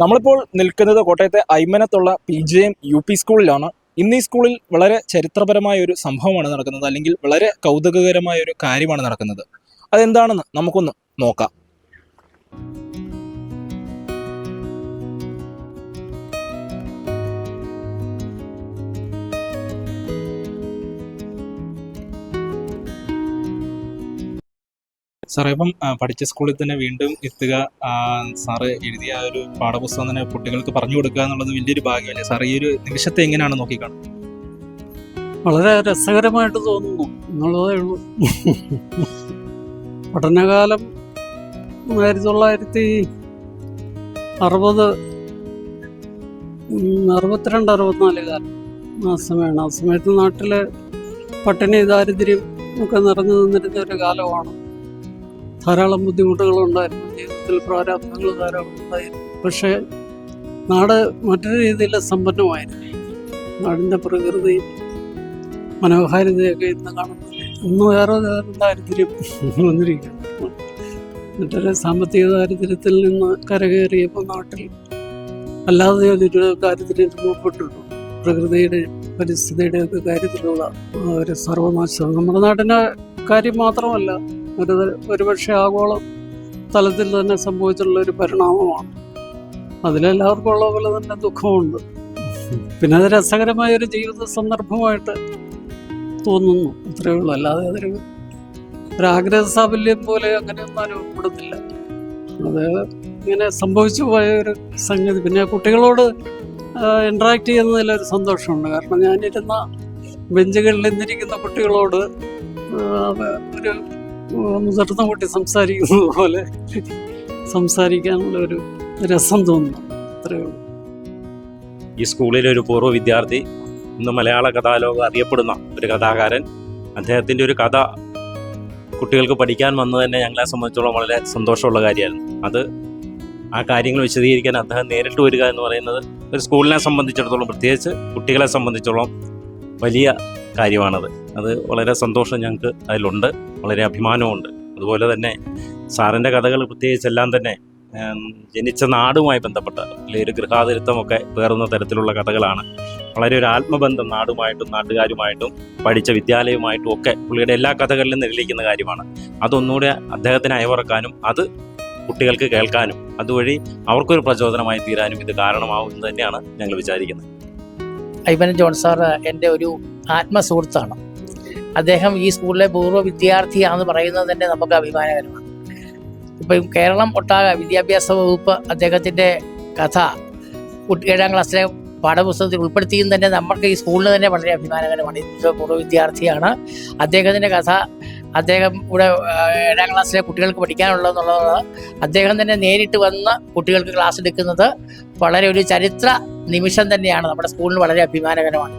നമ്മളിപ്പോൾ നിൽക്കുന്നത് കോട്ടയത്തെ ഐമനത്തുള്ള PJM UP സ്കൂളിലാണ്. ഇന്ന് ഈ സ്കൂളിൽ വളരെ ചരിത്രപരമായ ഒരു സംഭവമാണ് നടക്കുന്നത്, അല്ലെങ്കിൽ വളരെ കൗതുകകരമായ ഒരു കാര്യമാണ് നടക്കുന്നത്. അതെന്താണെന്ന് നമുക്കൊന്ന് നോക്കാം. സാറേ, ഇപ്പം പഠിച്ച സ്കൂളിൽ തന്നെ വീണ്ടും എത്തുക, സാറ് എഴുതിയ ഒരു പാഠപുസ്തകം തന്നെ കുട്ടികൾക്ക് പറഞ്ഞു കൊടുക്കുക എന്നുള്ളത് വലിയൊരു ഭാഗ്യമല്ലേ സാർ? ഈ ഒരു നിമിഷത്തെ എങ്ങനെയാണ് നോക്കിക്കാണുന്നത്? വളരെ രസകരമായിട്ട് തോന്നുന്നു എന്നുള്ളതേ ഉള്ളൂ. പഠനകാലം 1960, 62, 64 കാലം ആ സമയമാണ്. ആ സമയത്ത് നാട്ടിലെ പട്ടിണി ദാരിദ്ര്യം ഒക്കെ നിറഞ്ഞു നിന്നിരുന്ന ഒരു കാലമാണ്. ധാരാളം ബുദ്ധിമുട്ടുകളുണ്ടായിരുന്നു, ജീവിതത്തിൽ പ്രാരാബ്ധങ്ങൾ ധാരാളം ഉണ്ടായിരുന്നു. പക്ഷേ നാട് മറ്റൊരു രീതിയിൽ സമ്പന്നമായിരുന്നു. നാടിൻ്റെ പ്രകൃതി മനോഹാരിതയൊക്കെ ഇന്ന് കാണുന്നില്ല. ഇന്ന് വേറെ ദാരിദ്ര്യം വന്നിരിക്കുന്നു. മറ്റൊരു സാമ്പത്തിക ദാരിദ്ര്യത്തിൽ നിന്ന് കരകയറിയപ്പോൾ നാട്ടിൽ അല്ലാതെ ഒരു കാര്യത്തിന് രൂപപ്പെട്ടിട്ടുണ്ട്. പ്രകൃതിയുടെ പരിസ്ഥിതിയുടെ ഒക്കെ കാര്യത്തിലുള്ള ഒരു സർവനാശം നമ്മുടെ നാടിൻ്റെ കാര്യം മാത്രമല്ല, ഒരുപക്ഷെ ആഗോള തലത്തിൽ തന്നെ സംഭവിച്ചിട്ടുള്ള ഒരു പരിണാമമാണ്. അതിലെല്ലാവർക്കും ഉള്ള പോലെ തന്നെ ദുഃഖമുണ്ട്. പിന്നെ അത് രസകരമായ ഒരു ജീവിത സന്ദർഭമായിട്ട് തോന്നുന്നു, അത്രയേ ഉള്ളൂ. അല്ലാതെ ഒരു ആഗ്രഹ സാഫല്യം പോലെ അങ്ങനെയൊന്നും അനുഭവപ്പെടുന്നില്ല. അത് ഇങ്ങനെ സംഭവിച്ചു പോയ ഒരു സംഗതി. പിന്നെ കുട്ടികളോട് ഇൻട്രാക്ട് ചെയ്യുന്നതിലൊരു സന്തോഷമുണ്ട്. കാരണം ഞാനിരുന്ന ബെഞ്ചുകളിൽ ഇന്നിരിക്കുന്ന കുട്ടികളോട് ഒരു മുതിർന്ന കുട്ടി സംസാരിക്കുന്നത് പോലെ സംസാരിക്കാനുള്ള ഒരു രസം തോന്നുന്നു, അത്രയേ ഉള്ളൂ. ഈ സ്കൂളിലെ ഒരു പൂർവ്വ വിദ്യാർത്ഥി, ഇന്ന് മലയാള കഥാലോകം അറിയപ്പെടുന്ന ഒരു കഥാകാരൻ, അദ്ദേഹത്തിൻ്റെ ഒരു കഥ കുട്ടികൾക്ക് പഠിക്കാൻ വന്നത് തന്നെ ഞങ്ങളെ സംബന്ധിച്ചോളം വളരെ സന്തോഷമുള്ള കാര്യമായിരുന്നു. അത് ആ കാര്യങ്ങൾ വിശദീകരിക്കാൻ അദ്ദേഹം നേരിട്ട് വരിക എന്ന് പറയുന്നത് ഒരു സ്കൂളിനെ സംബന്ധിച്ചിടത്തോളം, പ്രത്യേകിച്ച് കുട്ടികളെ സംബന്ധിച്ചോളം വലിയ കാര്യമാണത്. അത് വളരെ സന്തോഷം ഞങ്ങൾക്ക് അതിലുണ്ട്, വളരെ അഭിമാനമുണ്ട്. അതുപോലെ തന്നെ സാറിൻ്റെ കഥകൾ പ്രത്യേകിച്ചെല്ലാം തന്നെ ജനിച്ച നാടുമായി ബന്ധപ്പെട്ട ഒരു ഗൃഹാതിരിത്വമൊക്കെ പേറുന്ന തരത്തിലുള്ള കഥകളാണ്. വളരെ ഒരു ആത്മബന്ധം നാടുമായിട്ടും നാട്ടുകാരുമായിട്ടും പഠിച്ച വിദ്യാലയവുമായിട്ടും ഒക്കെ പുള്ളിയുടെ എല്ലാ കഥകളിലും നിഴലിക്കുന്ന കാര്യമാണ്. അതൊന്നുകൂടെ അദ്ദേഹത്തിന് അയവിറക്കാനും അത് കുട്ടികൾക്ക് കേൾക്കാനും അതുവഴി അവർക്കൊരു പ്രചോദനമായി തീരാനും ഇത് കാരണമാവും എന്ന് തന്നെയാണ് ഞങ്ങൾ വിചാരിക്കുന്നത്. ഐമനം ജോൺ സാർ എൻ്റെ ഒരു ആത്മസുഹൃത്താണ്. അദ്ദേഹം ഈ സ്കൂളിലെ പൂർവ്വ വിദ്യാർത്ഥിയാണെന്ന് പറയുന്നത് തന്നെ നമുക്ക് അഭിമാനകരമാണ്. ഇപ്പം കേരളം ഒട്ടാകെ വിദ്യാഭ്യാസ വകുപ്പ് അദ്ദേഹത്തിൻ്റെ കഥ 7ാം ക്ലാസ്സിലെ പാഠപുസ്തകത്തിൽ ഉൾപ്പെടുത്തിയും തന്നെ നമുക്ക് ഈ സ്കൂളിന് തന്നെ വളരെ അഭിമാനകരമാണ്. ഇത് പൂർവ്വ വിദ്യാർത്ഥിയാണ്. അദ്ദേഹത്തിൻ്റെ കഥ അദ്ദേഹം ഇവിടെ 7ാം ക്ലാസ്സിലെ കുട്ടികൾക്ക് പഠിക്കാനുള്ളതെന്നുള്ളത് അദ്ദേഹം തന്നെ നേരിട്ട് വന്ന് കുട്ടികൾക്ക് ക്ലാസ് എടുക്കുന്നത് വളരെ ഒരു ചരിത്ര നിമിഷം തന്നെയാണ്. നമ്മുടെ സ്കൂളിന് വളരെ അഭിമാനകരമാണ്.